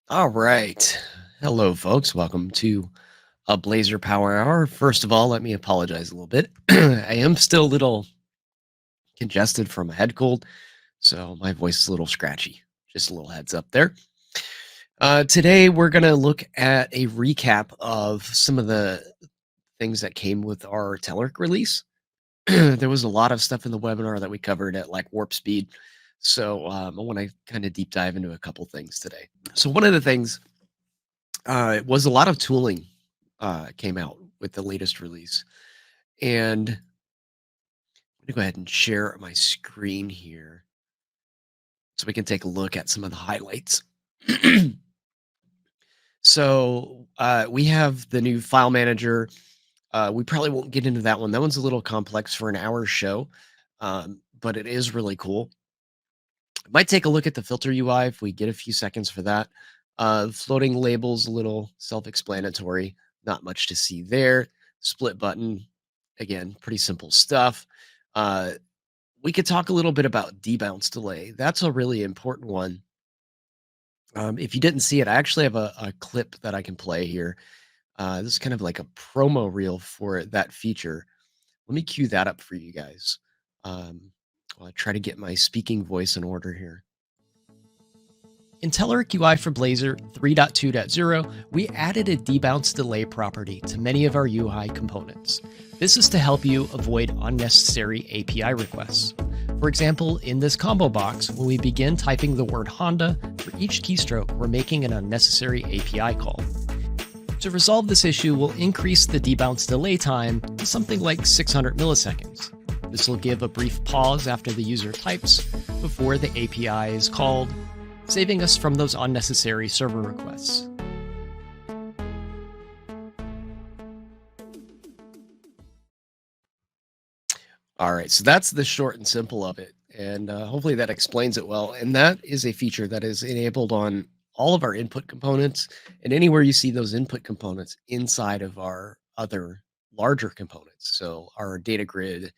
All right. Hello, folks. Welcome to a Blazor Power Hour. First of all, let me apologize a little bit. I am still a little congested from a head cold, so my voice is a little scratchy. Just a little heads up there. Today, we're going to look at a recap of some of the things that came with our Telerik release. There was a lot of stuff in the webinar that we covered at like warp speed. So I want to kind of deep dive into a couple things today. So one of the things was a lot of tooling came out with the latest release. And I'm going to go ahead and share my screen here so we can take a look at some of the highlights. So we have the new file manager. We probably won't get into that one. That one's a little complex for an hour show, but it is really cool. Might take a look at the filter UI if we get a few seconds for that. Floating labels, a little self-explanatory, not much to see there. Split button, again, pretty simple stuff. We could talk a little bit about debounce delay. That's a really important one. If you didn't see it, I actually have a clip that I can play here. This is kind of like a promo reel for that feature. Let me cue that up for you guys. I'll try to get my speaking voice in order here. In Telerik UI for Blazor 3.2.0, we added a debounce delay property to many of our UI components. This is to help you avoid unnecessary API requests. For example, in this combo box, when we begin typing the word Honda, for each keystroke, we're making an unnecessary API call. To resolve this issue, we'll increase the debounce delay time to something like 600 milliseconds. This will give a brief pause after the user types before the API is called, saving us from those unnecessary server requests. All right, so that's the short and simple of it. And hopefully that explains it well. And that is a feature that is enabled on all of our input components and anywhere you see those input components inside of our other larger components. So our data grid,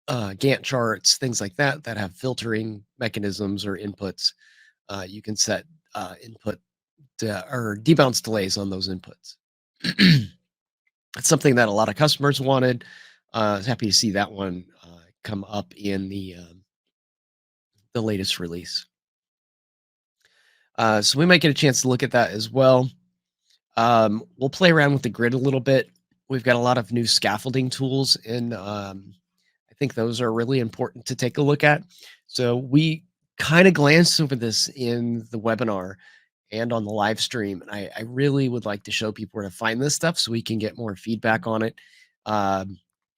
Gantt charts, things like that, that have filtering mechanisms or inputs. You can set input or debounce delays on those inputs. It's something that a lot of customers wanted. I was happy to see that one come up in the latest release. So we might get a chance to look at that as well. We'll play around with the grid a little bit. We've got a lot of new scaffolding tools, and I think those are really important to take a look at. So we kind of glanced over this in the webinar and on the live stream. And I really would like to show people where to find this stuff so we can get more feedback on it.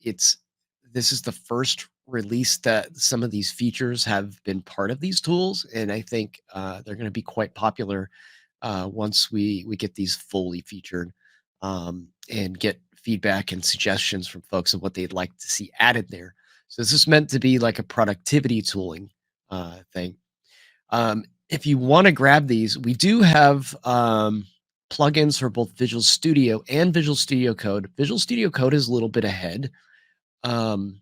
This is the first release that some of these features have been part of these tools, and I think they're going to be quite popular once we get these fully featured and get feedback and suggestions from folks of what they'd like to see added there. So this is meant to be like a productivity tooling thing. If you want to grab these, we do have plugins for both Visual Studio and Visual Studio Code. Visual Studio Code is a little bit ahead. I'm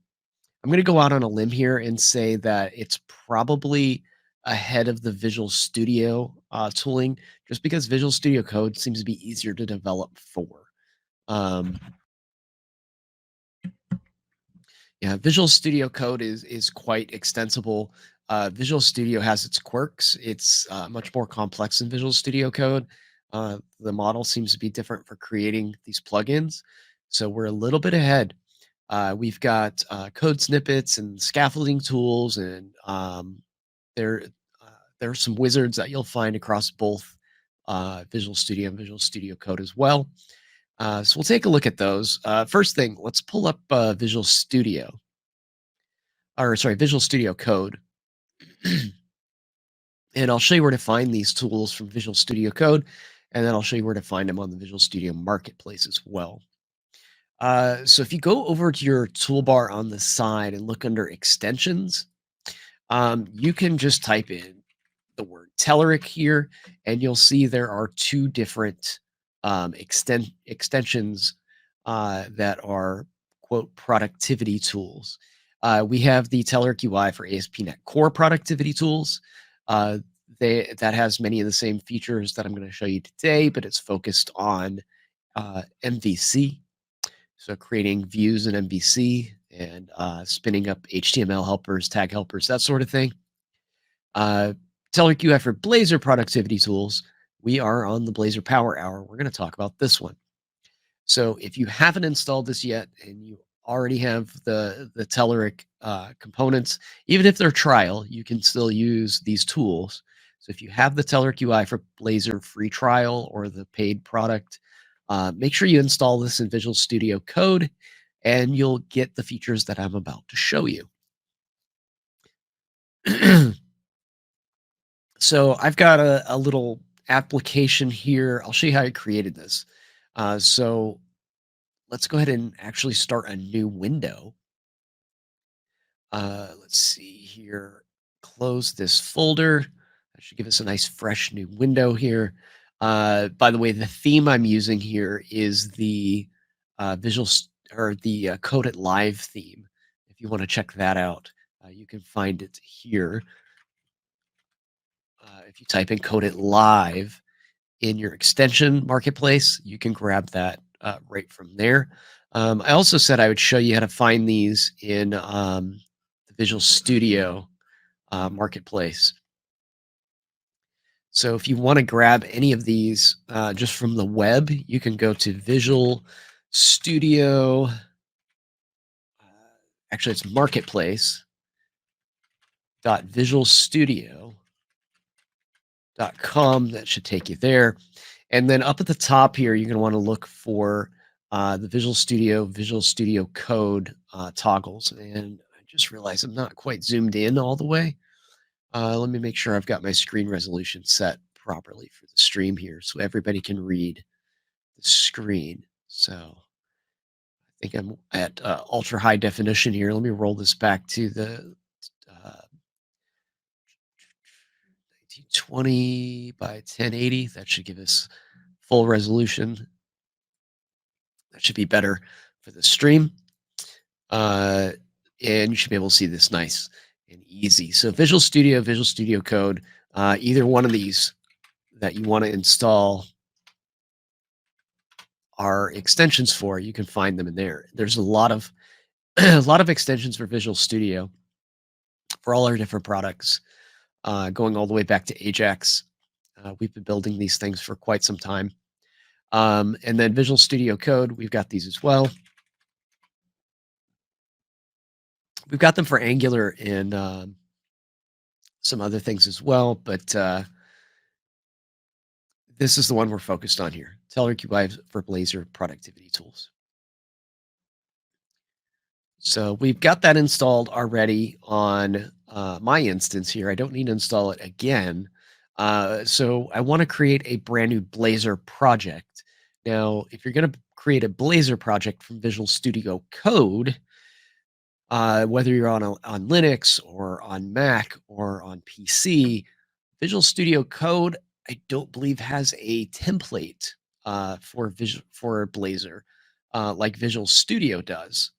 going to go out on a limb here and say that it's probably ahead of the Visual Studio tooling, just because Visual Studio Code seems to be easier to develop for. Yeah, Visual Studio Code is quite extensible. Visual Studio has its quirks. It's much more complex than Visual Studio Code. The model seems to be different for creating these plugins, so we're a little bit ahead. We've got code snippets and scaffolding tools, and there are some wizards that you'll find across both Visual Studio and Visual Studio Code as well. So we'll take a look at those. First thing, let's pull up Visual Studio, or sorry, Visual Studio Code. And I'll show you where to find these tools from Visual Studio Code, and then I'll show you where to find them on the Visual Studio Marketplace as well. So if you go over to your toolbar on the side and look under extensions, you can just type in the word Telerik here, and you'll see there are two different extensions that are, quote, productivity tools. We have the Telerik UI for ASP.NET Core productivity tools. that has many of the same features that I'm going to show you today, but it's focused on MVC, so creating views in MVC and spinning up HTML helpers, tag helpers, that sort of thing. Uh, Telerik UI for Blazor productivity tools. We are on the Blazor Power Hour. We're going to talk about this one. So if you haven't installed this yet and you already have the Telerik components, even if they're trial, you can still use these tools. So if you have the Telerik UI for Blazor free trial or the paid product, make sure you install this in Visual Studio Code and you'll get the features that I'm about to show you. So I've got a little application here. I'll show you how I created this. So let's go ahead and actually start a new window. Let's see here. Close this folder. That should give us a nice fresh new window here. By the way, the theme I'm using here is the or the Code It Live theme. If you want to check that out, you can find it here. If you type in Code It Live in your extension marketplace, you can grab that right from there. I also said I would show you how to find these in the Visual Studio marketplace. So if you want to grab any of these just from the web, you can go to Visual Studio. Actually, it's marketplace.visualstudio.com. That should take you there. And then up at the top here, you're going to want to look for the Visual Studio Code toggles. And I just realized I'm not quite zoomed in all the way. Let me make sure I've got my screen resolution set properly for the stream here so everybody can read the screen. So I think I'm at ultra high definition here. Let me roll this back to the 1920 by 1080. That should give us full resolution. That should be better for the stream. And you should be able to see this nice and easy. So Visual Studio Code, either one of these that you want to install are extensions for, you can find them in there. There's a lot of a lot of extensions for Visual Studio for all our different products, going all the way back to Ajax. We've been building these things for quite some time. And then Visual Studio Code, we've got these as well. We've got them for Angular and some other things as well, but this is the one we're focused on here. Telerik UI for Blazor productivity tools. So we've got that installed already on my instance here. I don't need to install it again. So I want to create a brand new Blazor project. Now, if you're going to create a Blazor project from Visual Studio Code, whether you're on Linux or on Mac or on PC, Visual Studio Code, I don't believe has a template for Blazor like Visual Studio does.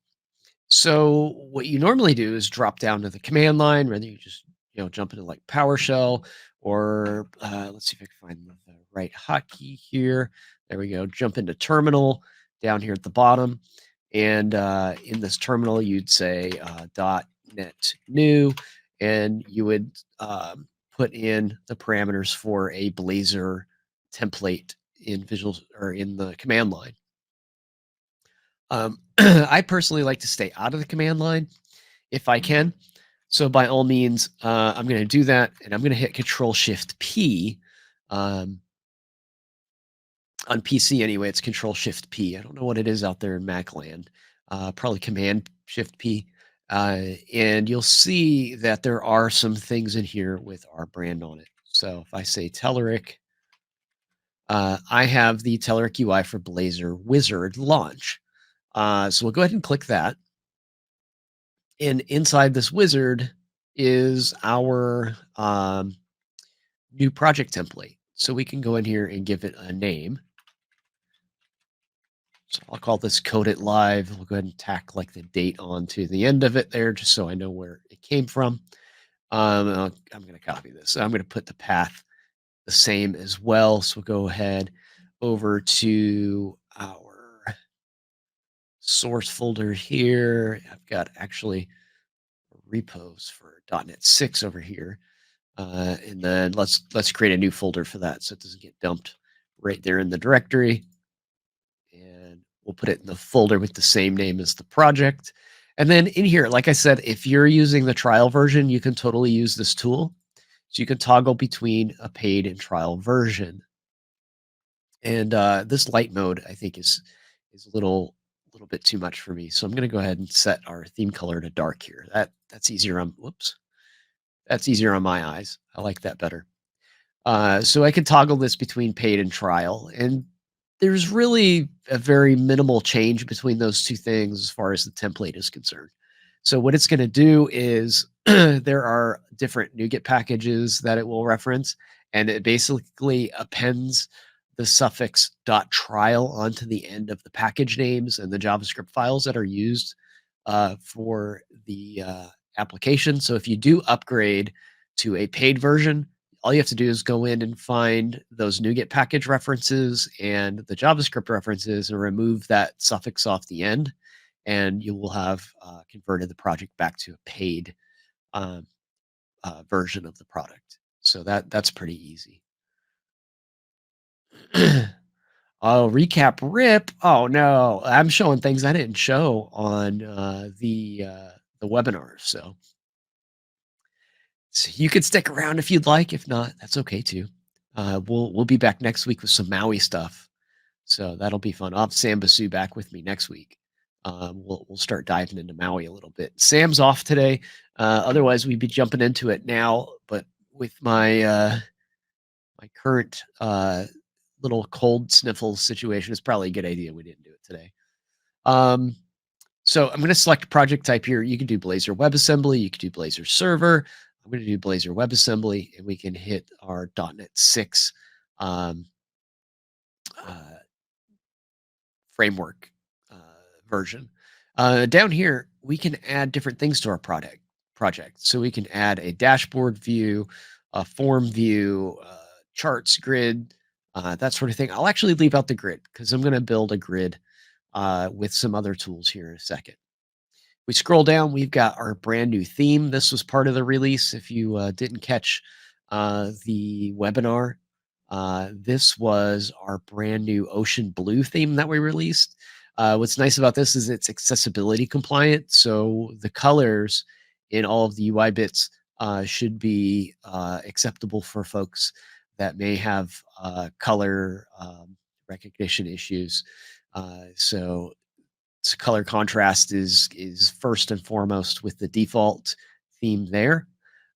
So what you normally do is drop down to the command line, whether you just jump into like PowerShell or let's see if I can find the right hotkey here. There we go. Jump into terminal down here at the bottom. And in this terminal, you'd say .NET new, and you would put in the parameters for a Blazor template in Visual or in the command line. I personally like to stay out of the command line if I can. So by all means, I'm going to do that, and I'm going to hit Control-Shift-P. On PC anyway, it's Control-Shift-P. I don't know what it is out there in Mac land. Probably Command-Shift-P. And you'll see that there are some things in here with our brand on it. So if I say Telerik, I have the Telerik UI for Blazor Wizard launch. So we'll go ahead and click that. And inside this wizard is our new project template. So we can go in here and give it a name. So I'll call this Code It Live. We'll go ahead and tack like the date onto the end of it there, just so I know where it came from. I'm going to copy this. I'm going to put the path the same as well. So we'll go ahead over to our source folder here. I've got actually repos for .NET 6 over here. And then let's create a new folder for that so it doesn't get dumped right there in the directory. And we'll put it in the folder with the same name as the project. And then in here, like I said, if you're using the trial version, you can totally use this tool. So you can toggle between a paid and trial version. And this light mode, I think, is a little bit too much for me. So I'm going to go ahead and set our theme color to dark here. That's easier on whoops. That's easier on my eyes. I like that better. So I can toggle this between paid and trial, and there's really a very minimal change between those two things as far as the template is concerned. So what it's going to do is there are different NuGet packages that it will reference, and it basically appends the suffix .trial onto the end of the package names and the JavaScript files that are used for the application. So if you do upgrade to a paid version, all you have to do is go in and find those NuGet package references and the JavaScript references and remove that suffix off the end, and you will have converted the project back to a paid um, version of the product. So that's pretty easy. Oh, recap rip. Oh no, I'm showing things I didn't show on the webinar. So you could stick around if you'd like. If not, that's okay too. We'll be back next week with some Maui stuff. So that'll be fun. I'll have Sam Basu back with me next week. We'll start diving into Maui a little bit. Sam's off today. Otherwise, we'd be jumping into it now. But with my current little cold sniffle situation, it's probably a good idea we didn't do it today. So I'm going to select project type here. You can do Blazor WebAssembly. You can do Blazor Server. I'm going to do Blazor WebAssembly, and we can hit our .NET 6 um, uh, framework version. Down here, we can add different things to our project. So we can add a dashboard view, a form view, charts, grid, that sort of thing. I'll actually leave out the grid because I'm going to build a grid with some other tools here in a second. We scroll down, we've got our brand new theme. This was part of the release. If you didn't catch the webinar, this was our brand new ocean blue theme that we released. What's nice about this is it's accessibility compliant. So the colors in all of the UI bits should be acceptable for folks that may have color recognition issues. So color contrast is first and foremost with the default theme there.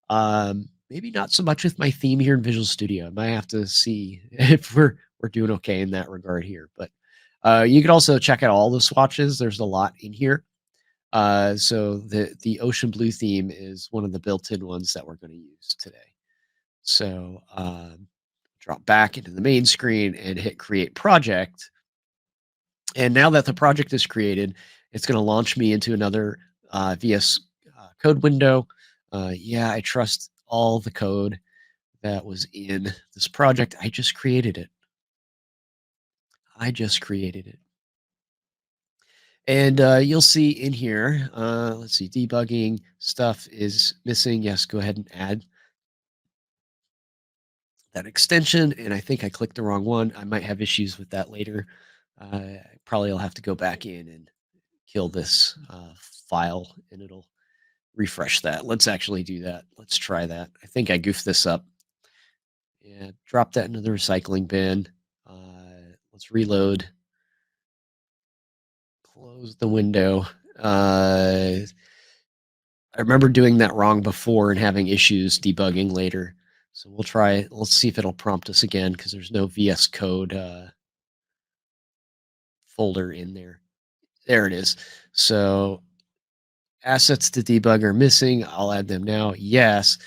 Maybe not so much with my theme here in Visual Studio. I might have to see if we're doing okay in that regard here. But you can also check out all the swatches. There's a lot in here. So the ocean blue theme is one of the built-in ones that we're going to use today. So drop back into the main screen and hit create project. And now that the project is created, it's going to launch me into another VS Code window. Yeah, I trust all the code that was in this project. I just created it. I just created it. And you'll see in here, let's see, debugging stuff is missing. Yes, go ahead and add that extension. And I think I clicked the wrong one. I might have issues with that later. Probably I'll have to go back in and kill this file and it'll refresh that. Let's actually do that. Let's try that. I think I goofed this up. Yeah, drop that into the recycling bin. Let's reload. Close the window. I remember doing that wrong before and having issues debugging later. So we'll try. Let's see if it'll prompt us again because there's no VS Code folder in there. There it is. So assets to debug are missing. I'll add them now. Yes.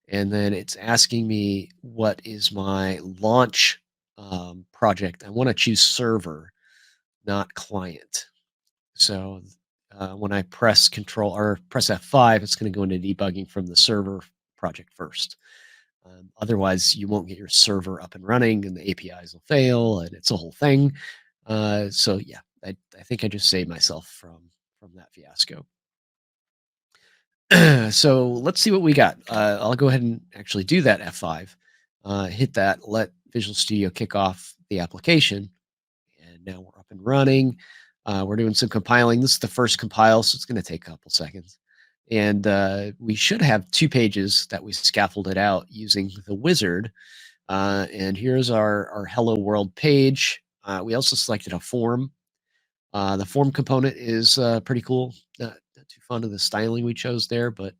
And then it's asking me what is my launch project. I want to choose server, not client. So when I press control or press F5, it's going to go into debugging from the server project first. Otherwise, you won't get your server up and running, and the APIs will fail, and it's a whole thing. So yeah, I think I just saved myself from that fiasco. So let's see what we got. I'll go ahead and actually do that F5. Hit that. Let Visual Studio kick off the application, and now we're up and running. We're doing some compiling. This is the first compile, so it's going to take a couple seconds. And we should have 2 pages that we scaffolded out using the wizard. And here's our Hello World page. We also selected a form. The form component is pretty cool. Not too fond of the styling we chose there, but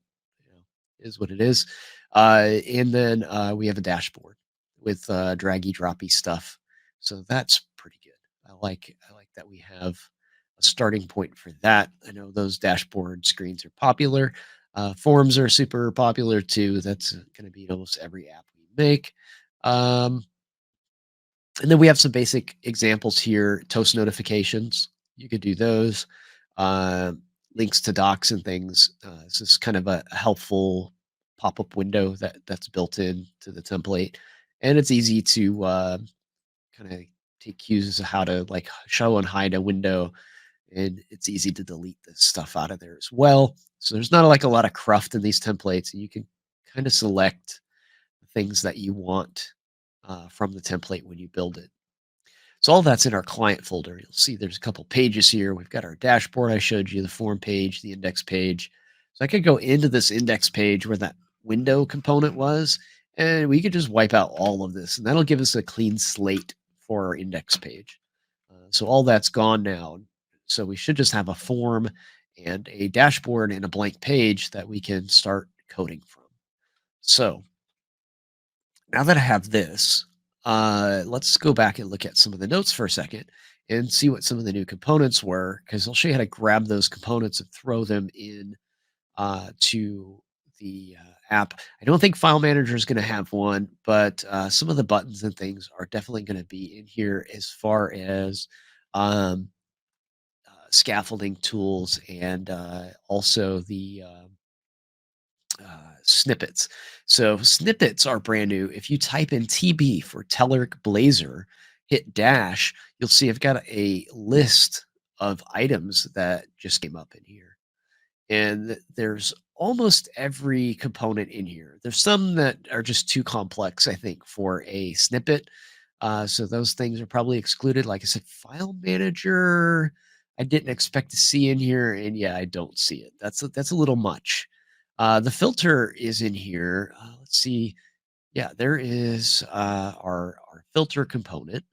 you know, is what it is. And then we have a dashboard with draggy droppy stuff. So that's pretty good. I like that we have a starting point for that. I know those dashboard screens are popular. Forms are super popular too. That's going to be in almost every app we make. Um, and then we have some basic examples here. Toast notifications. You could do those. Uh, Links to docs and things. This is kind of a helpful pop-up window that's built in to the template, and it's easy to kind of take cues as to how to like show and hide a window, and it's easy to delete this stuff out of there as well. So there's not like a lot of cruft in these templates, and you can kind of select things that you want from the template when you build it. So all that's in our client folder. You'll see there's a couple pages here. We've got our dashboard I showed you, the form page, the index page. So I could go into this index page where that window component was, and we could just wipe out all of this, and that'll give us a clean slate for our index page. So all that's gone now. So we should just have a form and a dashboard and a blank page that we can start coding from. So now that I have this, let's go back and look at some of the notes for a second and see what some of the new components were, because I'll show you how to grab those components and throw them in to the app. I don't think File Manager is going to have one, but some of the buttons and things are definitely going to be in here as far as um, scaffolding tools and also the snippets. So snippets are brand new. If you type in TB for Telerik Blazor, hit dash, you'll see I've got a list of items that just came up in here. And there's almost every component in here. There's some that are just too complex, I think, for a snippet. So those things are probably excluded. Like I said, file manager, I didn't expect to see in here, and yeah, I don't see it. That's a little much. The filter is in here. Let's see. Yeah, there is our filter component,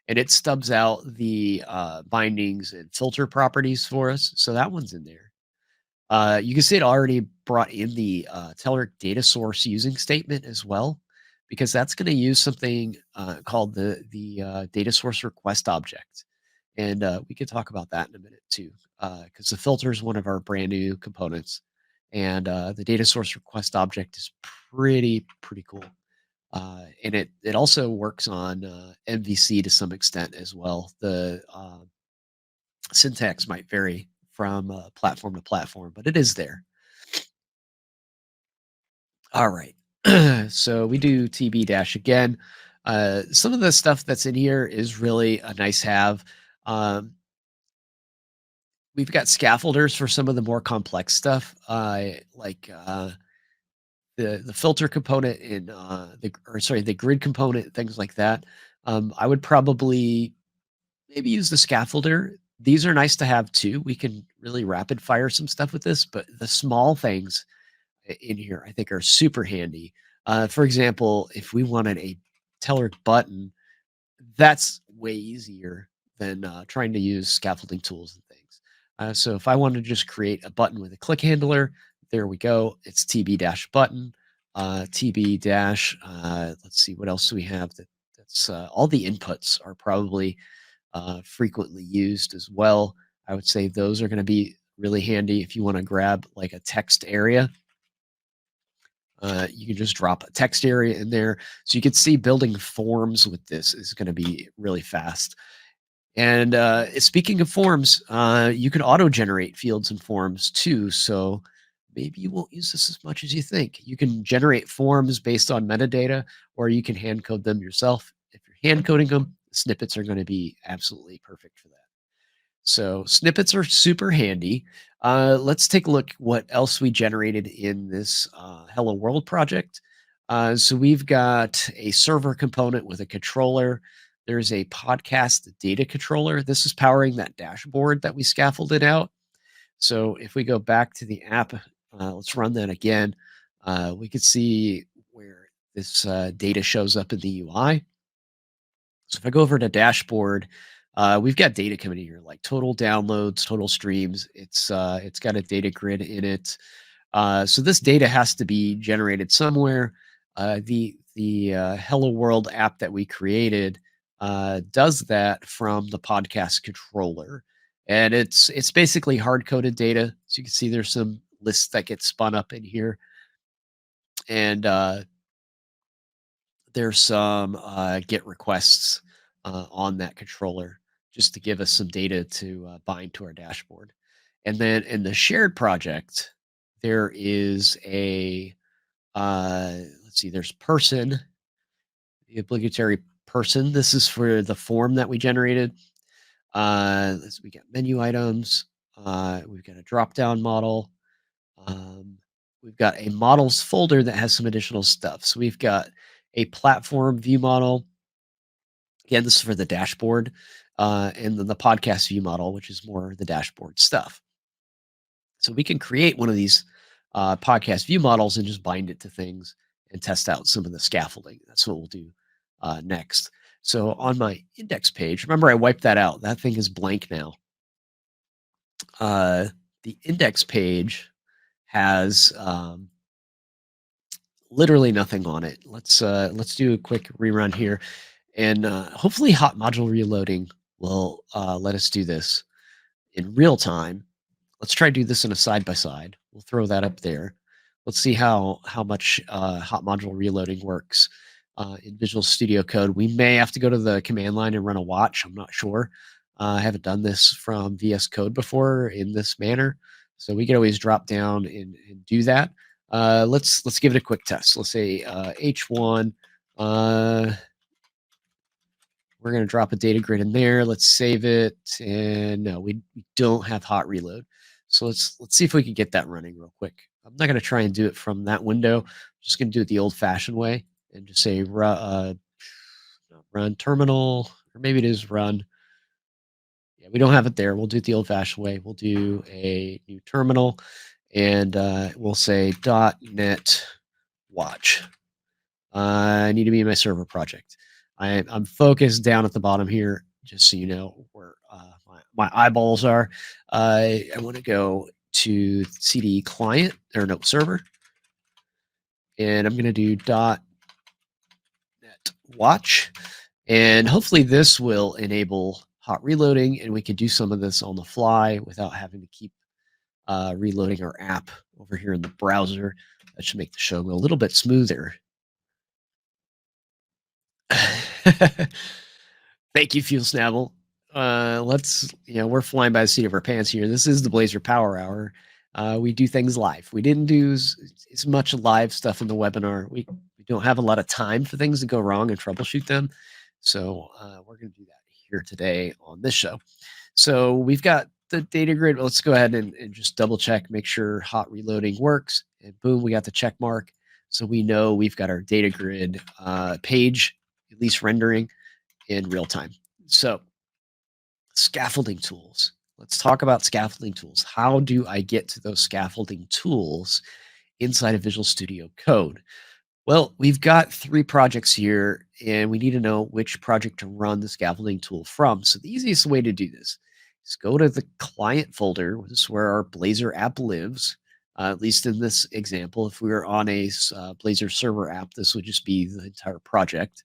and it stubs out the bindings and filter properties for us. So that one's in there. You can see it already brought in the Telerik data source using statement as well, because that's going to use something called the data source request object, and we could talk about that in a minute too, because the filter is one of our brand new components, and the data source request object is pretty cool. And it also works on MVC to some extent as well. The syntax might vary from platform to platform, but it is there. All right. So we do TB dash again. Some of the stuff that's in here is really a nice have. Um, we've got scaffolders for some of the more complex stuff, like the filter component in the grid component, things like that. I would probably maybe use the scaffolder. These are nice to have too. We can really rapid fire some stuff with this, but the small things in here I think are super handy. For example, if we wanted a Telerik button, that's way easier than trying to use scaffolding tools and things. So if I wanted to just create a button with a click handler, there we go. It's TB dash button, TB dash. Let's see, what else do we have? That's all the inputs are probably frequently used as well. I would say those are going to be really handy if you want to grab like a text area. You can just drop a text area in there. So you can see building forms with this is going to be really fast. And speaking of forms, you can auto generate fields and forms too. So maybe you won't use this as much as you think. You can generate forms based on metadata, or you can hand code them yourself. If you're hand coding them, snippets are going to be absolutely perfect for that. So snippets are super handy. Let's take a look what else we generated in this Hello World project. So we've got a server component with a controller. There's a podcast data controller. This is powering that dashboard that we scaffolded out. So if we go back to the app, let's run that again. We could see where this data shows up in the UI. So if I go over to dashboard, we've got data coming in here like total downloads, total streams. It's got a data grid in it. So this data has to be generated somewhere. The Hello World app that we created does that from the podcast controller, and it's basically hard coded data. So you can see there's some lists that get spun up in here, and there's some get requests on that controller just to give us some data to bind to our dashboard. And then in the shared project, there is a let's see, there's person, the obligatory person. This is for the form that we generated. We got menu items. We've got a drop down model. Um, we've got a models folder that has some additional stuff. So we've got a platform view model. Again, this is for the dashboard, and then the podcast view model, which is more the dashboard stuff. So we can create one of these podcast view models and just bind it to things and test out some of the scaffolding. That's what we'll do next. So on my index page, remember I wiped that out. That thing is blank now. Uh, the index page has literally nothing on it. Let's do a quick rerun here, and hopefully, hot module reloading will let us do this in real time. Let's try to do this in a side by side. We'll throw that up there. Let's see how much hot module reloading works in Visual Studio Code. We may have to go to the command line and run a watch. I'm not sure. I haven't done this from VS Code before in this manner, so we can always drop down and do that. Let's give it a quick test. Let's say H1. We're going to drop a data grid in there. Let's save it. And no, we don't have hot reload. So let's see if we can get that running real quick. I'm not going to try and do it from that window. I'm just going to do it the old fashioned way and just say run terminal, or maybe it is run. Yeah, we don't have it there. We'll do it the old fashioned way. We'll do a new terminal, and we'll say .NET watch. I need to be in my server project. I'm focused down at the bottom here, just so you know where my eyeballs are. I want to go to CD client, or no, server, and I'm going to do .NET watch, and hopefully this will enable hot reloading, and we can do some of this on the fly without having to keep reloading our app over here in the browser. That should make the show go a little bit smoother. Thank you, Fuel Snabble. We're flying by the seat of our pants here. This is the Blazor Power Hour. We do things live. We didn't do as much live stuff in the webinar. We don't have a lot of time for things to go wrong and troubleshoot them. So we're going to do that here today on this show. So we've got the data grid. Let's go ahead and just double check, make sure hot reloading works. And boom, we got the check mark. So we know we've got our data grid page at least rendering in real time. So scaffolding tools. Let's talk about scaffolding tools. How do I get to those scaffolding tools inside of Visual Studio Code? Well, we've got 3 projects here, and we need to know which project to run the scaffolding tool from. So the easiest way to do this is go to the client folder. This is where our Blazor app lives. At least in this example, if we were on a Blazor server app, this would just be the entire project.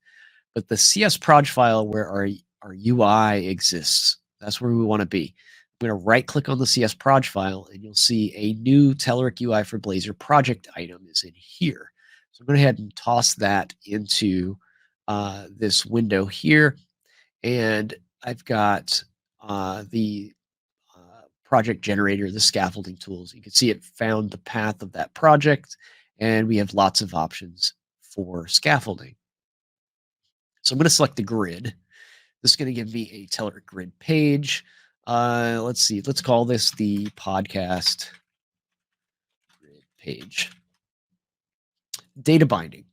But the CS proj file where our UI exists, that's where we want to be. I'm going to right click on the CS proj file, and you'll see a new Telerik UI for Blazor project item is in here. So I'm going to go ahead and toss that into this window here. And I've got the project generator, the scaffolding tools. You can see it found the path of that project, and we have lots of options for scaffolding. So I'm going to select the grid. This is going to give me a Telerik grid page. Let's see. Let's call this the podcast grid page. Data binding.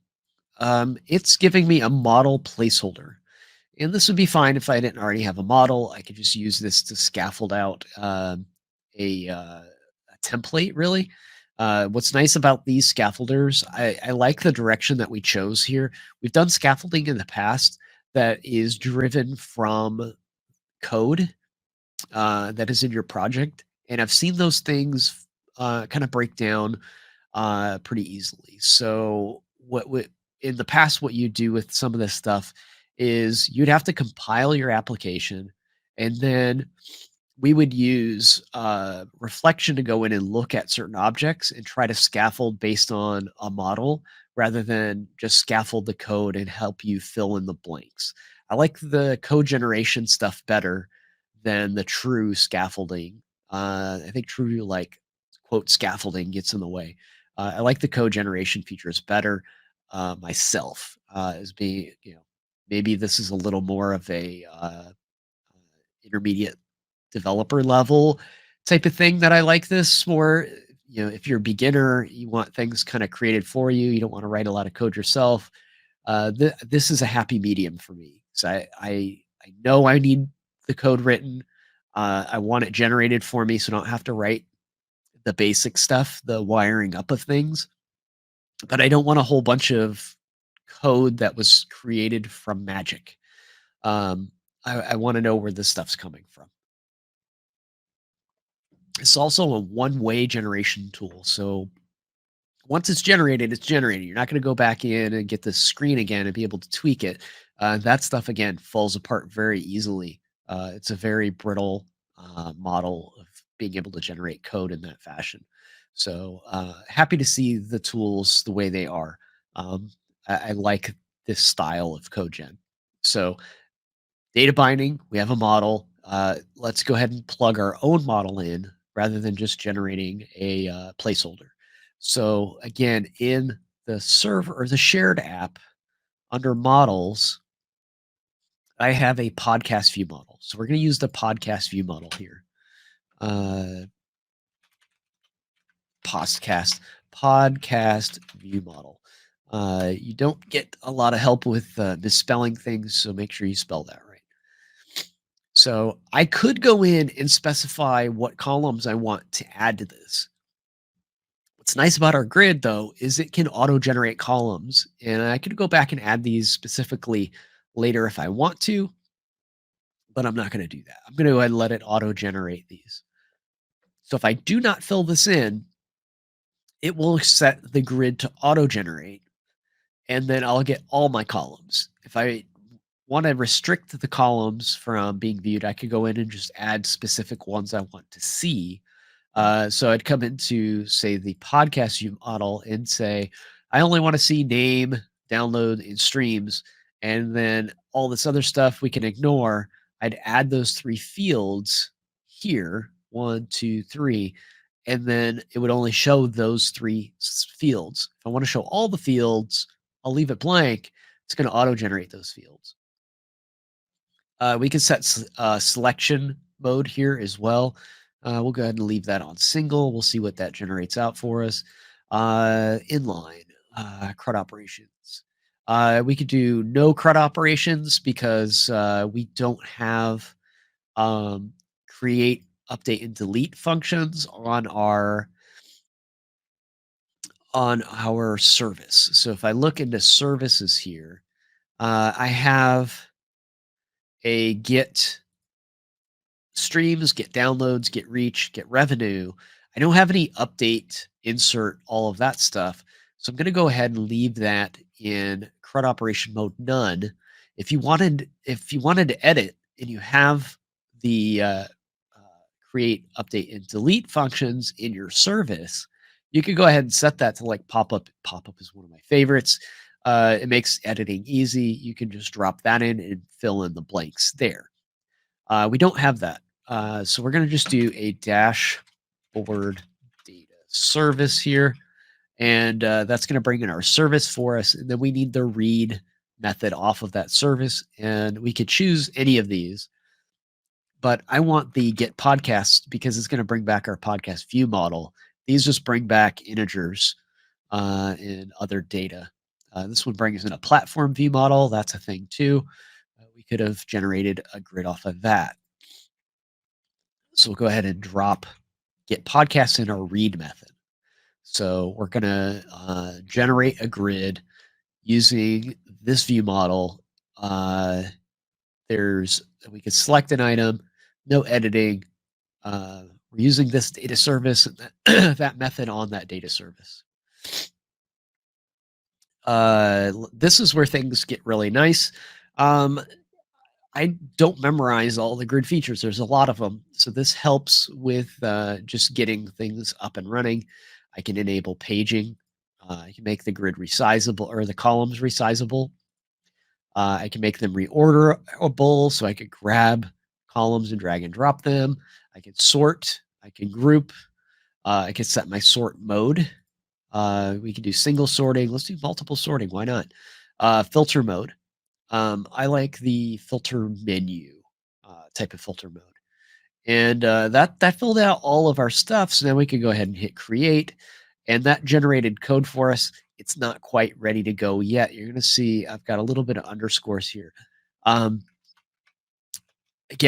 It's giving me a model placeholder. And this would be fine if I didn't already have a model. I could just use this to scaffold out a template, really. What's nice about these scaffolders, I like the direction that we chose here. We've done scaffolding in the past that is driven from code that is in your project. And I've seen those things kind of break down pretty easily. So what in the past, what you do with some of this stuff is you'd have to compile your application, and then we would use reflection to go in and look at certain objects and try to scaffold based on a model rather than just scaffold the code and help you fill in the blanks. I like the code generation stuff better than the true scaffolding. I think true like quote scaffolding gets in the way. I like the code generation features better myself as being, maybe this is a little more of a intermediate developer level type of thing that I like this more. If you're a beginner, you want things kind of created for you. You don't want to write a lot of code yourself. This is a happy medium for me. So I know I need the code written. I want it generated for me, so I don't have to write the basic stuff, the wiring up of things. But I don't want a whole bunch of code that was created from magic. I want to know where this stuff's coming from. It's also a one-way generation tool. So once it's generated, it's generated. You're not going to go back in and get the screen again and be able to tweak it. That stuff again falls apart very easily. It's a very brittle model of being able to generate code in that fashion. So happy to see the tools the way they are. I like this style of code gen. So data binding, we have a model. Let's go ahead and plug our own model in rather than just generating a placeholder. So again, in the server or the shared app under models, I have a podcast view model. So we're going to use the podcast view model here. Uh, podcast, podcast view model. You don't get a lot of help with misspelling things, so make sure you spell that right. So I could go in and specify what columns I want to add to this. What's nice about our grid, though, is it can auto-generate columns, and I could go back and add these specifically later if I want to, but I'm not going to do that. I'm going to go ahead and let it auto-generate these. So if I do not fill this in, it will set the grid to auto-generate, and then I'll get all my columns. If I want to restrict the columns from being viewed, I could go in and just add specific ones I want to see. So I'd come into, say, the podcast view model and say, I only want to see name, download, and streams. And then all this other stuff we can ignore. I'd add those three fields here, 1, 2, 3, and then it would only show those three fields. If I want to show all the fields, I'll leave it blank. It's going to auto-generate those fields. We can set selection mode here as well. We'll go ahead and leave that on single. We'll see what that generates out for us. Inline, CRUD operations. We could do no CRUD operations because we don't have create, update, and delete functions on our service. So if I look into services here, I have a get streams, get downloads, get reach, get revenue. I don't have any update, insert, all of that stuff. So I'm going to go ahead and leave that in CRUD operation mode none. If you wanted to edit and you have the create, update, and delete functions in your service, you could go ahead and set that to like pop up. Pop up is one of my favorites. It makes editing easy. You can just drop that in and fill in the blanks there. We don't have that. So we're going to just do a dashboard data service here. And that's going to bring in our service for us. And then we need the read method off of that service. And we could choose any of these. But I want the get podcast because it's going to bring back our podcast view model. These just bring back integers and other data. This one brings in a platform view model. That's a thing too. We could have generated a grid off of that. So we'll go ahead and drop get podcasts in our read method. So we're going to generate a grid using this view model. We could select an item, no editing. We're using this data service and that method on that data service. This is where things get really nice. I don't memorize all the grid features. There's a lot of them. So this helps with just getting things up and running. I can enable paging. I can make the grid resizable or the columns resizable. I can make them reorderable. So I could grab columns and drag and drop them. I can sort. I can group. I can set my sort mode. We can do single sorting. Let's do multiple sorting. Why not? Filter mode. I like the filter menu type of filter mode. And that filled out all of our stuff. So now we can go ahead and hit create. And that generated code for us. It's not quite ready to go yet. You're going to see I've got a little bit of underscores here. Again,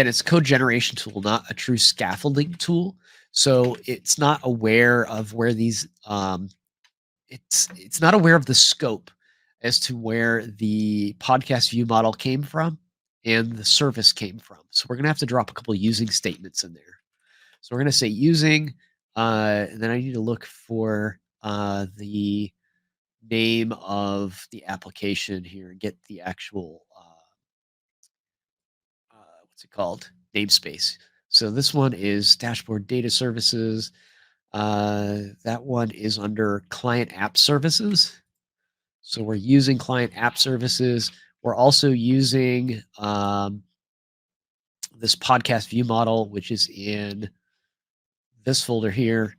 it's a code generation tool, not a true scaffolding tool. So it's not aware of where these it's not aware of the scope as to where the podcast view model came from and the service came from. So we're going to have to drop a couple of using statements in there. So we're going to say using, and then I need to look for the name of the application here and get the actual, what's it called? Namespace. So this one is dashboard data services. That one is under client app services. So we're using client app services. We're also using this podcast view model, which is in this folder here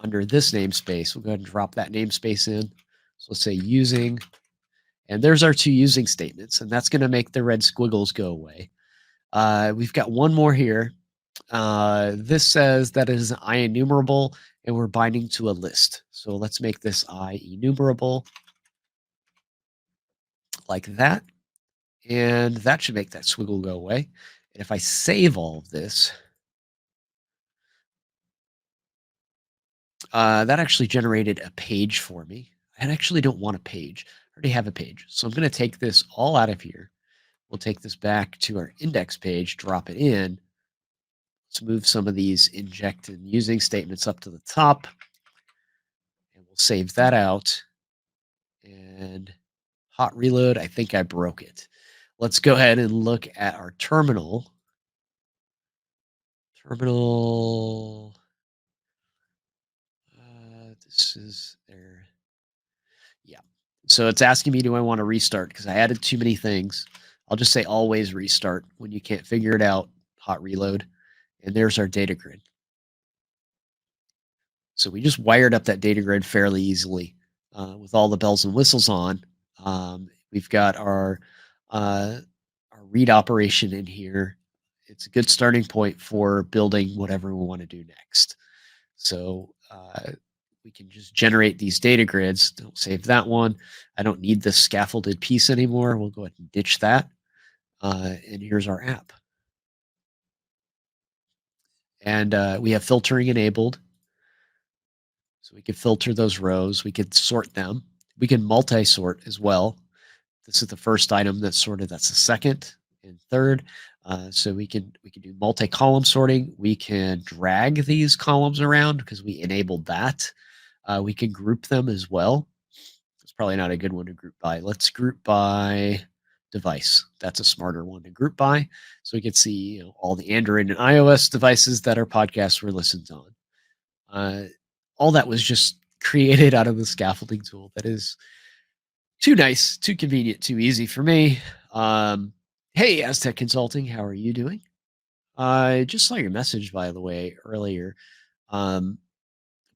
under this namespace. We'll go ahead and drop that namespace in. So let's say using, and there's our two using statements, and that's going to make the red squiggles go away. We've got one more here. This says that it is an I enumerable, and we're binding to a list. So let's make this I enumerable like that. And that should make that squiggle go away. And if I save all of this, that actually generated a page for me. I actually don't want a page. I already have a page. So I'm going to take this all out of here. We'll take this back to our index page, drop it in. Let's move some of these inject and using statements up to the top. And we'll save that out. And hot reload, I think I broke it. Let's go ahead and look at our terminal. This is there. Yeah. So it's asking me, do I want to restart? Because I added too many things. I'll just say always restart when you can't figure it out. Hot reload. And there's our data grid. So we just wired up that data grid fairly easily with all the bells and whistles on. We've got our read operation in here. It's a good starting point for building whatever we want to do next. So we can just generate these data grids. Don't save that one. I don't need this scaffolded piece anymore. We'll go ahead and ditch that. And here's our app. And we have filtering enabled. So we could filter those rows. We could sort them. We can multi-sort as well. This is the first item that's sorted. That's the second and third. So we can do multi-column sorting. We can drag these columns around because we enabled that. We can group them as well. It's probably not a good one to group by. Let's group by device. That's a smarter one to group by. So we can see all the Android and iOS devices that our podcasts were listened on. All that was just created out of the scaffolding tool. That is too nice, too convenient, too easy for me. Hey, Aztec Consulting, how are you doing? I just saw your message, by the way, earlier. Um,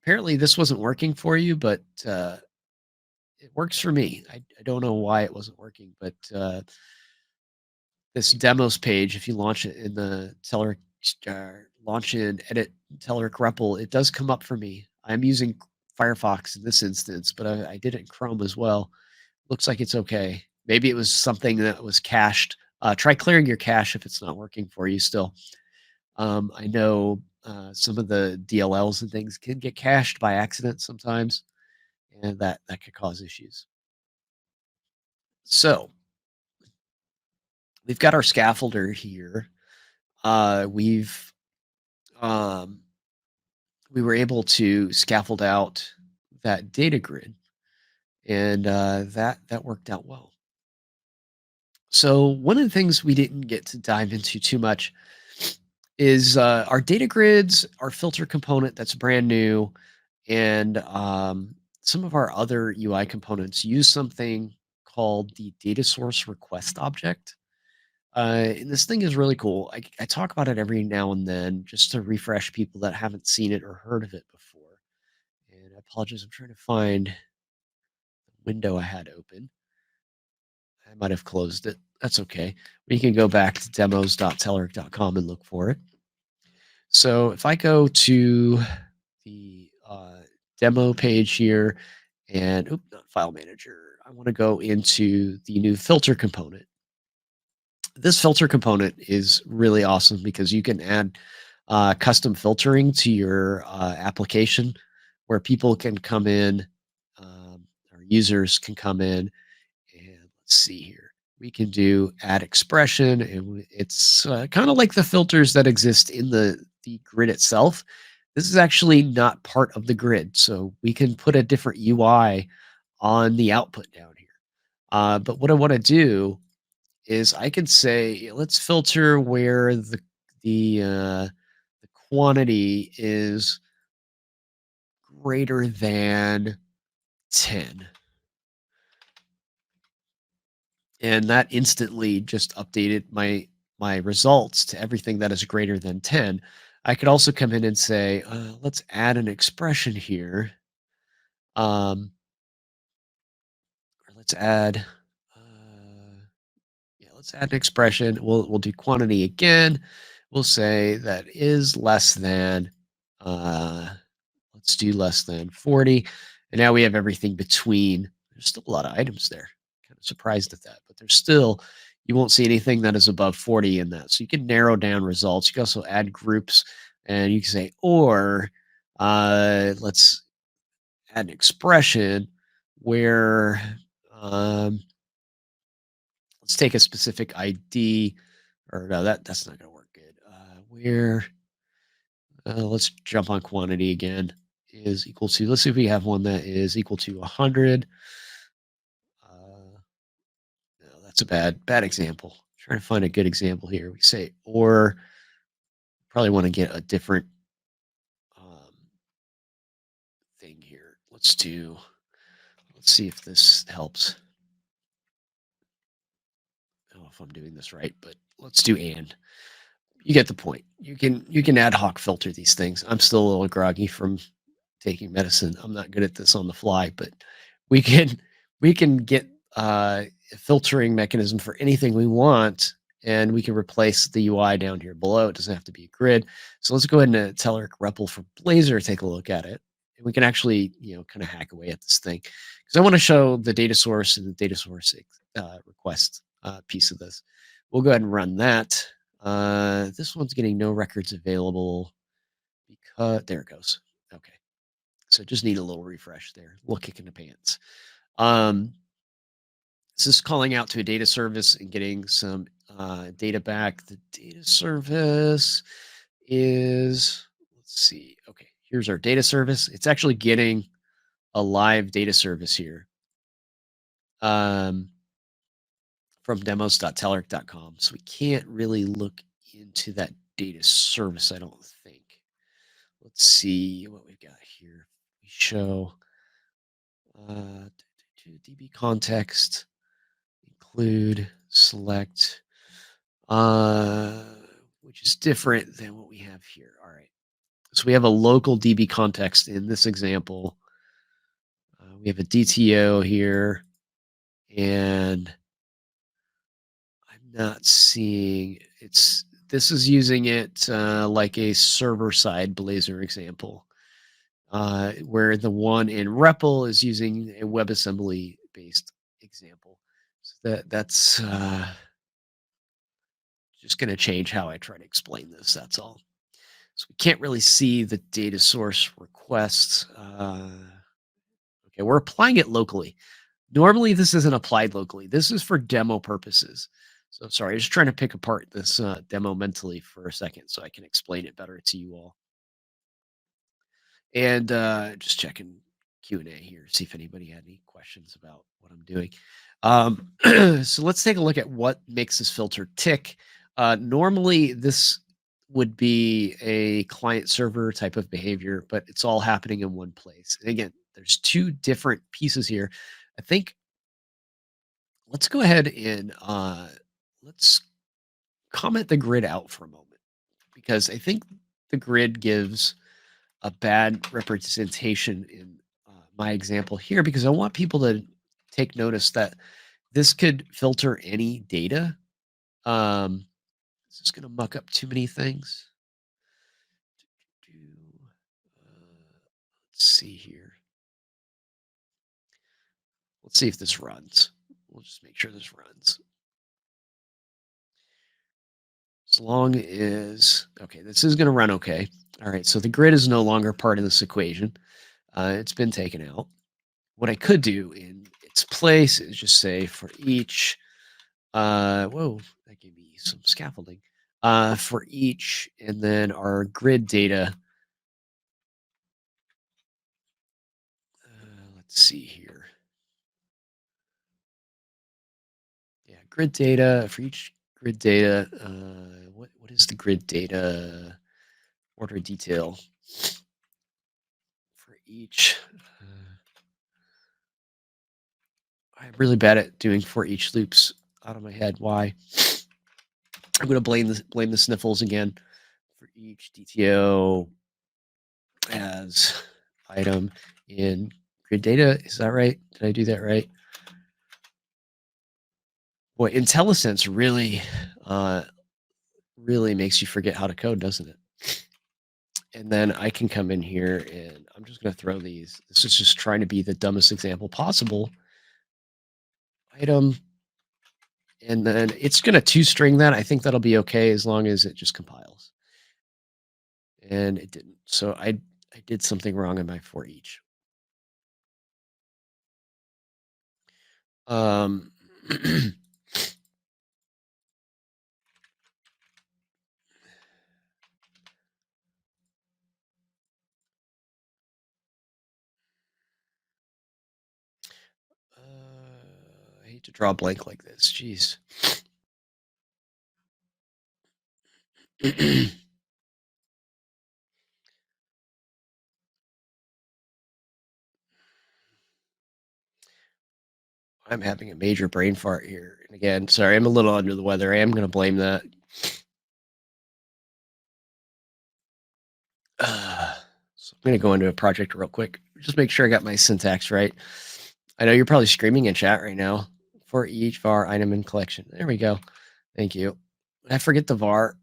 Apparently, this wasn't working for you, but it works for me. I don't know why it wasn't working, but this demos page, if you launch it in the Telerik, launch in edit Telerik REPL, it does come up for me. I'm using Firefox in this instance, but I did it in Chrome as well. Looks like it's okay. Maybe it was something that was cached. Try clearing your cache if it's not working for you still. I know some of the DLLs and things can get cached by accident sometimes, and that could cause issues. So we've got our scaffolder here. We've um, we were able to scaffold out that data grid, and that worked out well. So one of the things we didn't get to dive into too much is our data grids, our filter component that's brand new, and some of our other UI components use something called the data source request object. And this thing is really cool. I talk about it every now and then just to refresh people that haven't seen it or heard of it before. And I apologize, I'm trying to find the window I had open. I might have closed it. That's okay. We can go back to demos.telerik.com and look for it. So if I go to the demo page here and, not file manager, I want to go into the new filter component. This filter component is really awesome because you can add custom filtering to your application where people can come in, or users can come in, and let's see here. We can do add expression, and it's kind of like the filters that exist in the grid itself. This is actually not part of the grid, so we can put a different UI on the output down here. But what I want to do is I can say, let's filter where the quantity is greater than 10. And that instantly just updated my results to everything that is greater than 10. I could also come in and say, let's add an expression here. Or let's add, yeah, let's add an expression. We'll do quantity again. We'll say that is less than, uh, let's do less than 40. And now we have everything between. There's still a lot of items there. Kind of surprised at that, but there's still, you won't see anything that is above 40 in that. So you can narrow down results. You can also add groups, and you can say, or let's add an expression where, um, let's take a specific ID, or no, that's not going to work good. Where, let's jump on quantity again, is equal to, let's see if we have one that is equal to 100. Uh, no, that's a bad example. Trying to find a good example here. We say, or probably want to get a different um, thing here. Let's see if this helps. I don't know if I'm doing this right, but let's do and. You get the point. You can ad hoc filter these things. I'm still a little groggy from taking medicine. I'm not good at this on the fly, but we can we can get a filtering mechanism for anything we want, and we can replace the UI down here below. It doesn't have to be a grid. So let's go ahead and Telerik REPL for Blazor, take a look at it. And we can actually, kind of hack away at this thing because I want to show the data source and the data source request piece of this. We'll go ahead and run that. This one's getting no records available because there it goes. Okay. So just need a little refresh there. Little kick in the pants. Um, this is calling out to a data service and getting some data back. The data service is, let's see. Okay, here's our data service. It's actually getting a live data service here um, from demos.telerik.com. So we can't really look into that data service, I don't think. Let's see what we've got here. We show uh, DB context, include, select, uh, which is different than what we have here. All right. So we have a local DB context in this example. We have a DTO here, and I'm not seeing it's. This is using it like a server-side Blazor example, where the one in REPL is using a WebAssembly-based example. So that's just going to change how I try to explain this. That's all. So we can't really see the data source requests. Okay, we're applying it locally. Normally, this isn't applied locally. This is for demo purposes. So sorry, I'm just trying to pick apart this demo mentally for a second so I can explain it better to you all. And just checking Q&A here, see if anybody had any questions about what I'm doing. So let's take a look at what makes this filter tick. Normally, this would be a client server type of behavior, but it's all happening in one place. And again, there's two different pieces here. I think let's go ahead and let's comment the grid out for a moment because I think the grid gives a bad representation in my example here because I want people to take notice that this could filter any data. Is this going to muck up too many things? Let's see here. Let's see if this runs. We'll just make sure this runs. As long as, okay, this is going to run okay. All right, so the grid is no longer part of this equation. It's been taken out. What I could do in its place is just say for each, whoa, that gave me some scaffolding. For each, and then our grid data. Let's see here. Yeah, grid data for each grid data. What is the grid data order detail for each? I'm really bad at doing for each loops out of my head. Why? I'm going to blame the sniffles again. For each DTO as item in grid data. Is that right? Did I do that right? Boy, IntelliSense really makes you forget how to code, doesn't it? And then I can come in here and I'm just going to throw these. This is just trying to be the dumbest example possible. Item. And then it's going to two-string that. I think that'll be okay as long as it just compiles. And it didn't. So I did something wrong in my for each. I'm I hate to draw a blank like this. Jeez. I'm having a major brain fart here. And again, sorry, I'm a little under the weather. I am going to blame that. So I'm going to go into a project real quick. Just make sure I got my syntax right. I know you're probably screaming in chat right now. For each var item in collection. There we go. Thank you. I forget the var.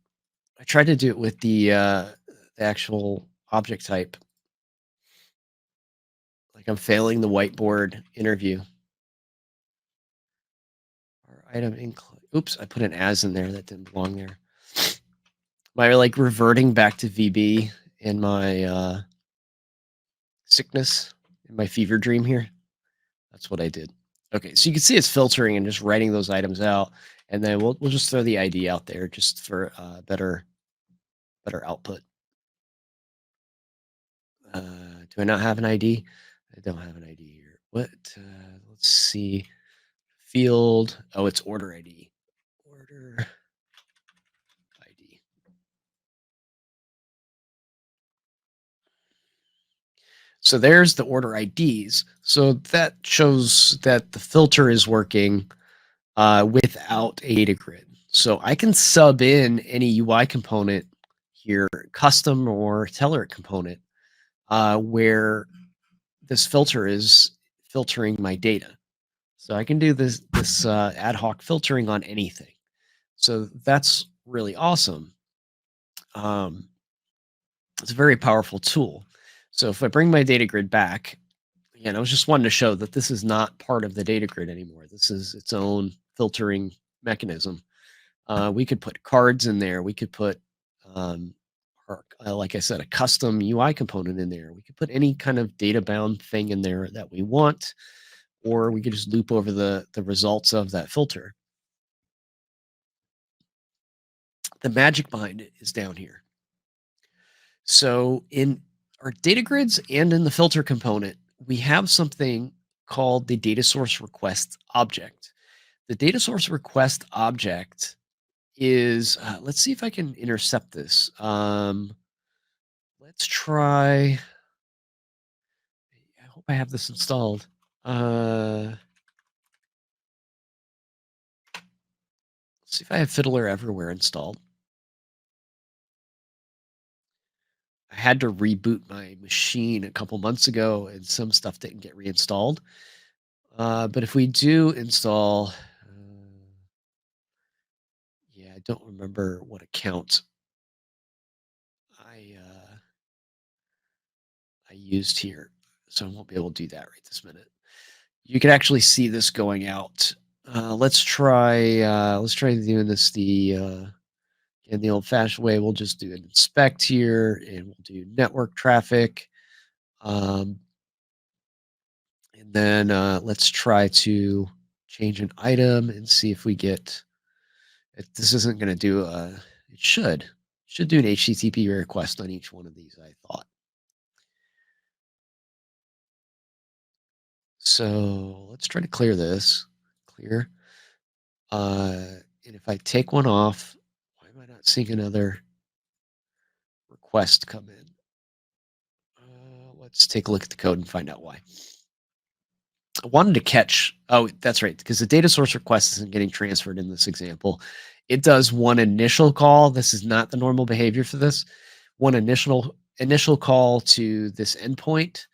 I tried to do it with the actual object type. Like I'm failing the whiteboard interview. Var item in. Oops, I put an as in there that didn't belong there. Am I like reverting back to VB in my sickness, in my fever dream here? That's what I did. Okay, so you can see it's filtering and just writing those items out, and then we'll just throw the ID out there just for better output. Do I not have an ID? I don't have an ID here. What? Let's see. Field. Oh, it's order ID. Order ID. So there's the order IDs. So that shows that the filter is working without a data grid. So I can sub in any UI component here, custom or Telerik component, where this filter is filtering my data. So I can do this ad hoc filtering on anything. So that's really awesome. Um, it's a very powerful tool. So if I bring my data grid back, again, I was just wanting to show that this is not part of the data grid anymore. This is its own filtering mechanism. We could put cards in there. We could put, um, like I said, a custom UI component in there. We could put any kind of data bound thing in there that we want, or we could just loop over the results of that filter. The magic behind it is down here. So in our data grids and in the filter component, we have something called the data source request object. The data source request object is, let's see if I can intercept this. Let's try. I hope I have this installed. Let's see if I have Fiddler Everywhere installed. I had to reboot my machine a couple months ago, and some stuff didn't get reinstalled. But if we do install, yeah, I don't remember what account I I used here, so I won't be able to do that right this minute. You can actually see this going out. Let's try doing this in the old-fashioned way. We'll just do an inspect here, and we'll do network traffic. Um, and then let's try to change an item and see if we get. If this isn't going to do a. It should do an HTTP request on each one of these. I thought so. Let's try to clear this. Clear. And if I take one off, why am I not seeing another request come in? Let's take a look at the code and find out why. I wanted to catch. Oh, that's right, because the data source request isn't getting transferred in this example. It does one initial call. This is not the normal behavior for this. One initial call to this endpoint.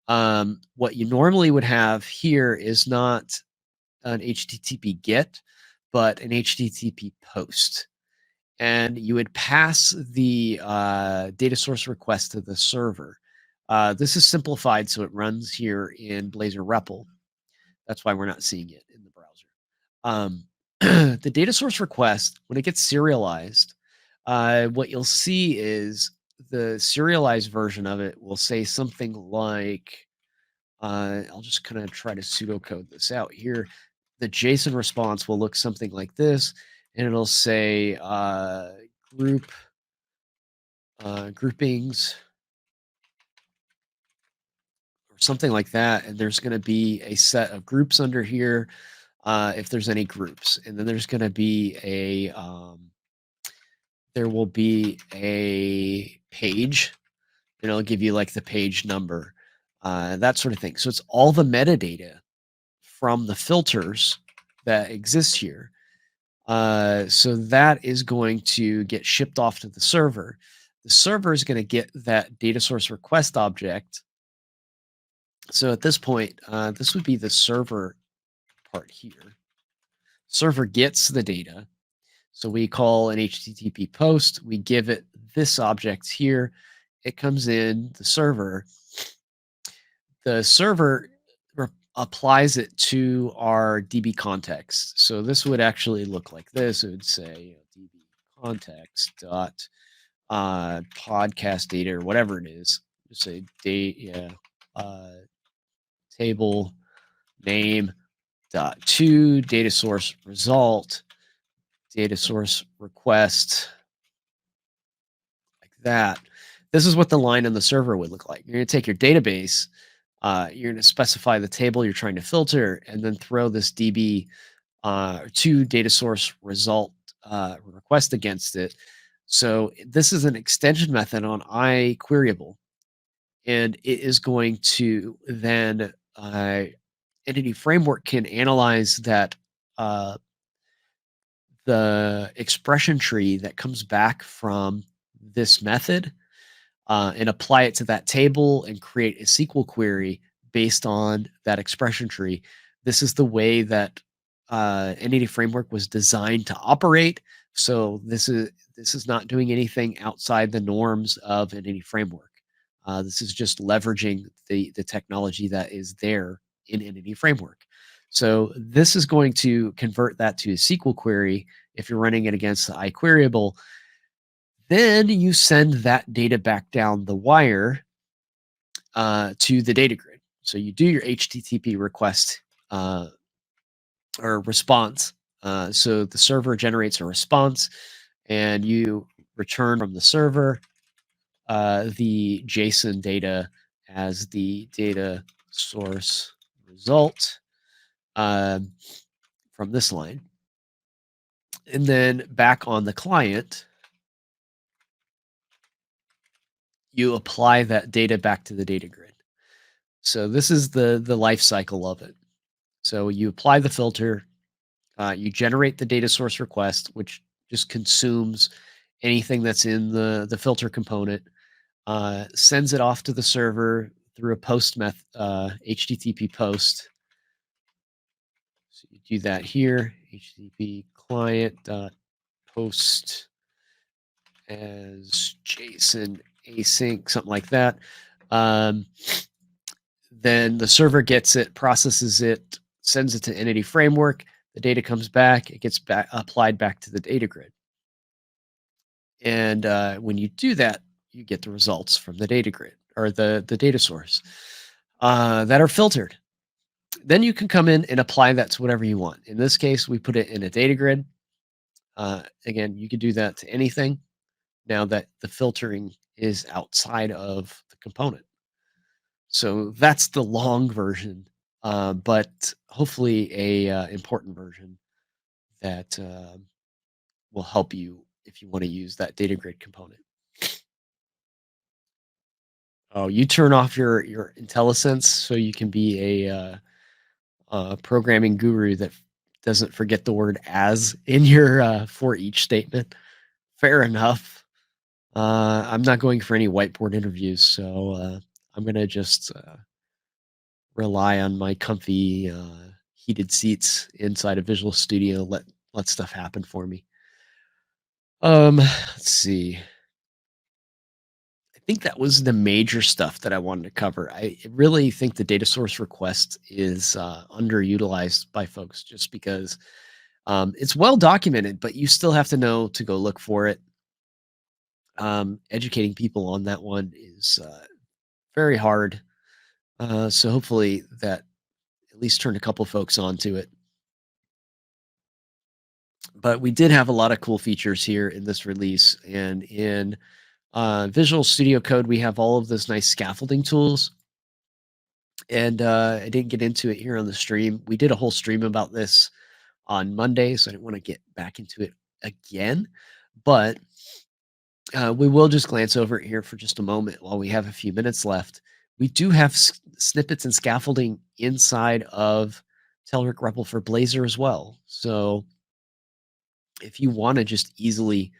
What you normally would have here is not an HTTP GET, but an HTTP post. And you would pass the data source request to the server. This is simplified, so it runs here in Blazor REPL. That's why we're not seeing it in the browser. The data source request, when it gets serialized, what you'll see is the serialized version of it will say something like, I'll just kind of try to pseudocode this out here. The JSON response will look something like this, and it'll say group groupings or something like that. And there's going to be a set of groups under here if there's any groups. And then there's going to be there will be a page, and it'll give you like the page number, that sort of thing. So it's all the metadata from the filters that exist here. So that is going to get shipped off to the server. The server is going to get that data source request object. So at this point, this would be the server part here. Server gets the data. So we call an HTTP post. We give it this object here. It comes in the server. The server applies it to our DB context. So this would actually look like this. It would say DB context dot podcast data or whatever it is. Just say date, yeah, table name dot to data source result, data source request, like that. This is what the line on the server would look like. You're going to take your database, you're going to specify the table you're trying to filter, and then throw this DB to data source result request against it. So this is an extension method on iQueryable, and it is going to then Entity Framework can analyze that uh, the expression tree that comes back from this method and apply it to that table and create a SQL query based on that expression tree. This is the way that Entity Framework was designed to operate. So this is not doing anything outside the norms of Entity Framework. This is just leveraging the technology that is there in Entity Framework. So this is going to convert that to a SQL query if you're running it against the iQueryable. Then you send that data back down the wire to the data grid. So you do your HTTP request uh, or response. So the server generates a response, and you return from the server the JSON data as the data source result um, from this line. And then back on the client, you apply that data back to the data grid. So this is the life cycle of it. So you apply the filter, you generate the data source request, which just consumes anything that's in the filter component, sends it off to the server through a post method, HTTP post. So you do that here, HTTP client dot post as JSON async, something like that. Um, then the server gets it, processes it, sends it to Entity Framework. The data comes back, it gets back applied back to the data grid. And when you do that, you get the results from the data grid or the data source that are filtered. Then you can come in and apply that to whatever you want. In this case, we put it in a data grid. Again, you could do that to anything now that the filtering is outside of the component. So that's the long version, but hopefully a important version that will help you if you want to use that data grid component. Oh, you turn off your IntelliSense so you can be a programming guru that doesn't forget the word "as" in your for each statement. Fair enough. I'm not going for any whiteboard interviews, so I'm gonna just rely on my comfy heated seats inside a Visual Studio. Let stuff happen for me. Let's see. I think that was the major stuff that I wanted to cover. I really think the data source request is underutilized by folks just because it's well documented, but you still have to know to go look for it. Educating people on that one is very hard. So hopefully that at least turned a couple folks onto it. But we did have a lot of cool features here in this release, and in Visual Studio Code, we have all of those nice scaffolding tools. And I didn't get into it here on the stream. We did a whole stream about this on Monday, so I didn't want to get back into it again. But we will just glance over it here for just a moment while we have a few minutes left. We do have snippets and scaffolding inside of Telerik REPL for Blazor as well. So if you want to just easily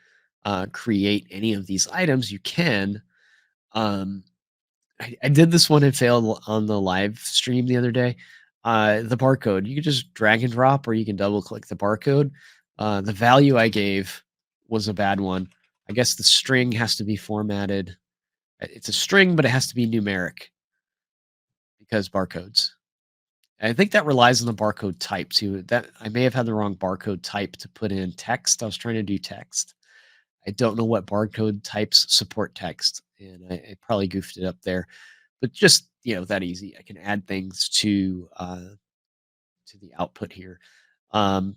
create any of these items, you can. Um, I did this one and failed on the live stream the other day. The barcode, you can just drag and drop, or you can double click the barcode. The value I gave was a bad one. I guess the string has to be formatted. It's a string, but it has to be numeric because barcodes. I think that relies on the barcode type too. That I may have had the wrong barcode type to put in text. I was trying to do text. I don't know what barcode types support text, and I probably goofed it up there. But just that easy, I can add things to the output here. Um,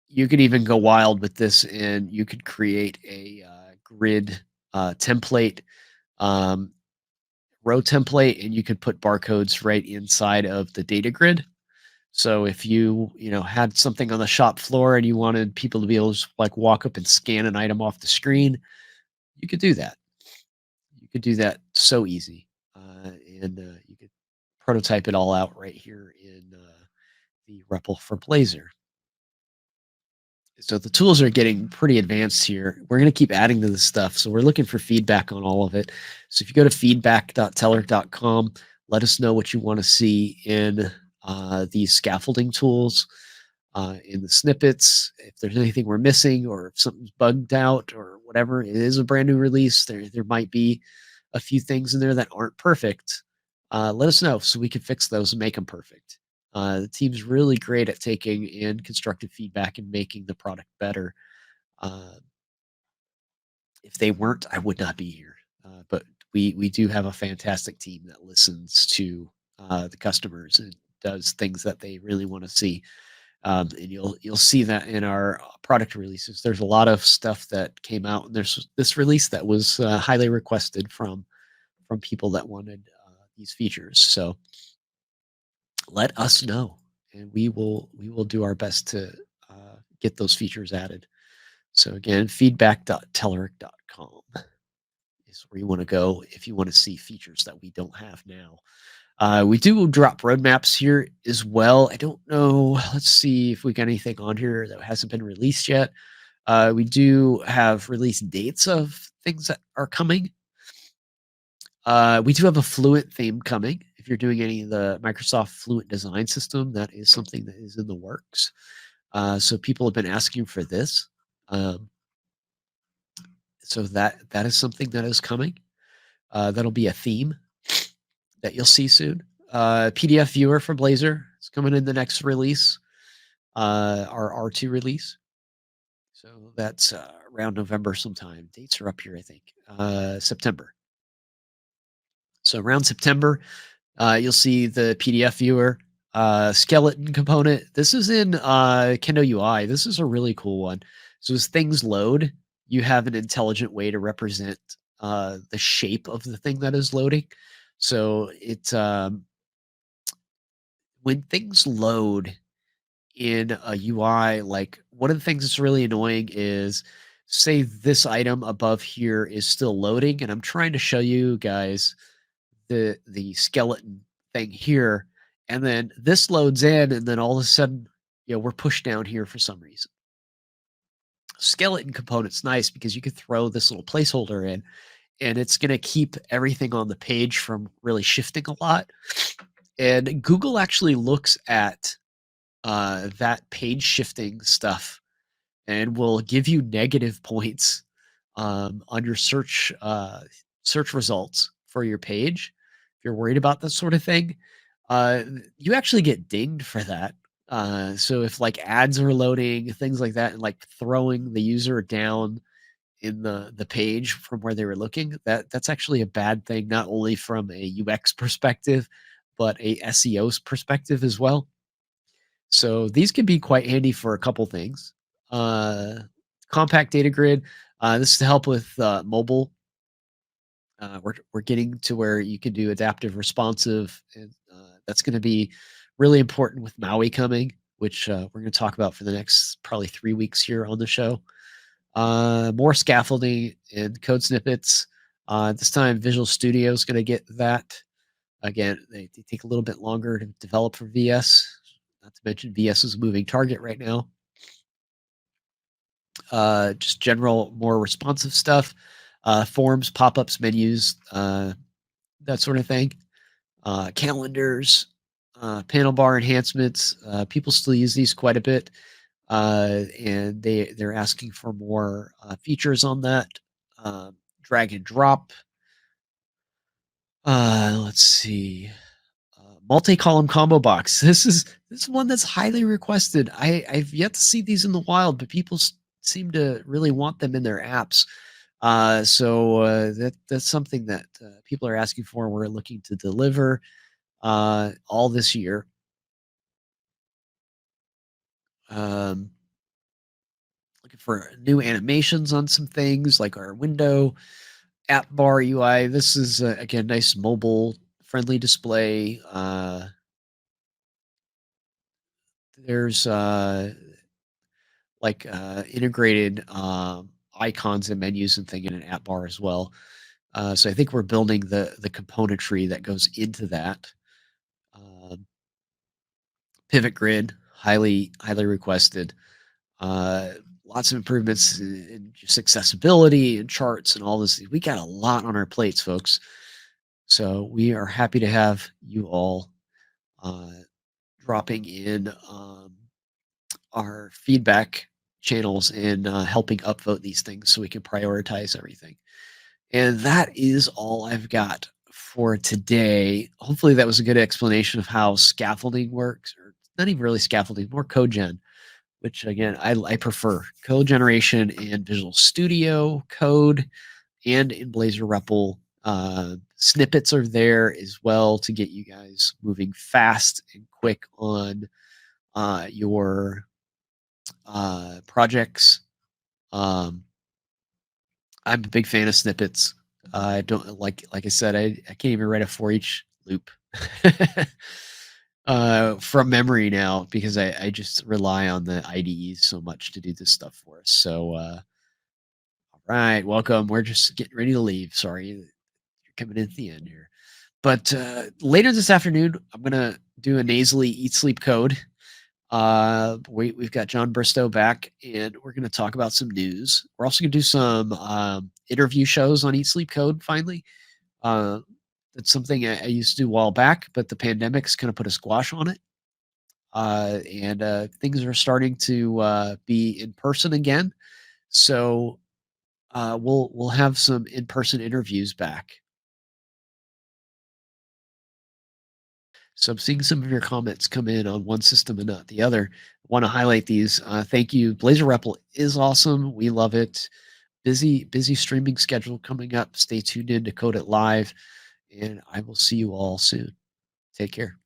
you could even go wild with this, and you could create a grid template, um, row template, and you could put barcodes right inside of the data grid. So if you had something on the shop floor and you wanted people to be able to just, like, walk up and scan an item off the screen, you could do that. You could do that so easy, and you could prototype it all out right here in the REPL for Blazor. So the tools are getting pretty advanced here. We're going to keep adding to this stuff. So we're looking for feedback on all of it. So if you go to feedback.telerik.com, let us know what you want to see in these scaffolding tools, in the snippets. If there's anything we're missing or if something's bugged out or whatever, it is a brand new release. There might be a few things in there that aren't perfect. Let us know so we can fix those and make them perfect. The team's really great at taking in constructive feedback and making the product better. Uh, if they weren't, I would not be here. But we do have a fantastic team that listens to the customers and does things that they really want to see. And you'll see that in our product releases. There's a lot of stuff that came out, and there's this release that was highly requested from people that wanted these features. So let us know, and we will do our best to get those features added. So again, feedback.telerik.com is where you want to go if you want to see features that we don't have now. We do drop roadmaps here as well. I don't know. Let's see if we got anything on here that hasn't been released yet. We do have release dates of things that are coming. We do have a Fluent theme coming. If you're doing any of the Microsoft Fluent design system, that is something that is in the works. So people have been asking for this. Um, so that is something that is coming. That'll be a theme that you'll see soon. PDF viewer for Blazor is coming in the next release, our R2 release. So that's around November sometime. Dates are up here, I think. September. So around September, you'll see the PDF viewer, skeleton component. This is in Kendo UI. This is a really cool one. So as things load, you have an intelligent way to represent the shape of the thing that is loading. So when things load in a UI, like one of the things that's really annoying is say this item above here is still loading, and I'm trying to show you guys the skeleton thing here, and then this loads in, and then all of a sudden, we're pushed down here for some reason. Skeleton component's nice because you can throw this little placeholder in, and it's going to keep everything on the page from really shifting a lot. And Google actually looks at that page shifting stuff and will give you negative points on your search results for your page. If you're worried about that sort of thing, uh, you actually get dinged for that. So if like ads are loading, things like that, and like throwing the user down in the page from where they were looking, that's actually a bad thing, not only from a UX perspective, but a SEO's perspective as well. So these can be quite handy for a couple things. Uh, Compact data grid. This is to help with mobile. We're getting to where you can do adaptive responsive, and that's going to be really important with Maui coming, which we're going to talk about for the next probably 3 weeks here on the show. More scaffolding and code snippets. This time, Visual Studio is going to get that. Again, they take a little bit longer to develop for VS. Not to mention VS is a moving target right now. Just general, more responsive stuff. Forms, pop-ups, menus, that sort of thing. Calendars, panel bar enhancements. People still use these quite a bit, and they're asking for more features on that. Drag and drop. Let's see. Multi-column combo box. This is one that's highly requested. I've yet to see these in the wild, but people seem to really want them in their apps. So that's something that people are asking for. We're looking to deliver all this year. Um, Looking for new animations on some things like our window app bar UI. This is again nice mobile friendly display. There's like integrated icons and menus and thing in an app bar as well. So I think we're building the componentry that goes into that. Um, Pivot grid, highly requested. lots of improvements in just accessibility and charts and all this. We got a lot on our plates, folks. So we are happy to have you all uh, dropping in our feedback channels and helping upvote these things so we can prioritize everything. And that is all I've got for today. Hopefully, that was a good explanation of how scaffolding works, or not even really scaffolding, more code gen, which again, I prefer code generation in Visual Studio Code and in Blazor REPL. Snippets are there as well to get you guys moving fast and quick on your projects. Um, I'm a big fan of snippets. I don't like I said, I can't even write a for each loop from memory now because I just rely on the IDEs so much to do this stuff for us. So all right, welcome. We're just getting ready to leave. Sorry, you're coming in at the end here. But later this afternoon, I'm gonna do a nasally eat sleep code. We've got John Bristow back, and we're going to talk about some news. We're also going to do some interview shows on Eat Sleep Code. Finally, uh, it's something I used to do a while back, but the pandemic's kind of put a squash on it, and things are starting to be in person again. So we'll have some in person interviews back. So I'm seeing some of your comments come in on one system and not the other. Want to highlight these. Thank you. Blazor REPL is awesome. We love it. Busy streaming schedule coming up. Stay tuned in to Code It Live, and I will see you all soon. Take care.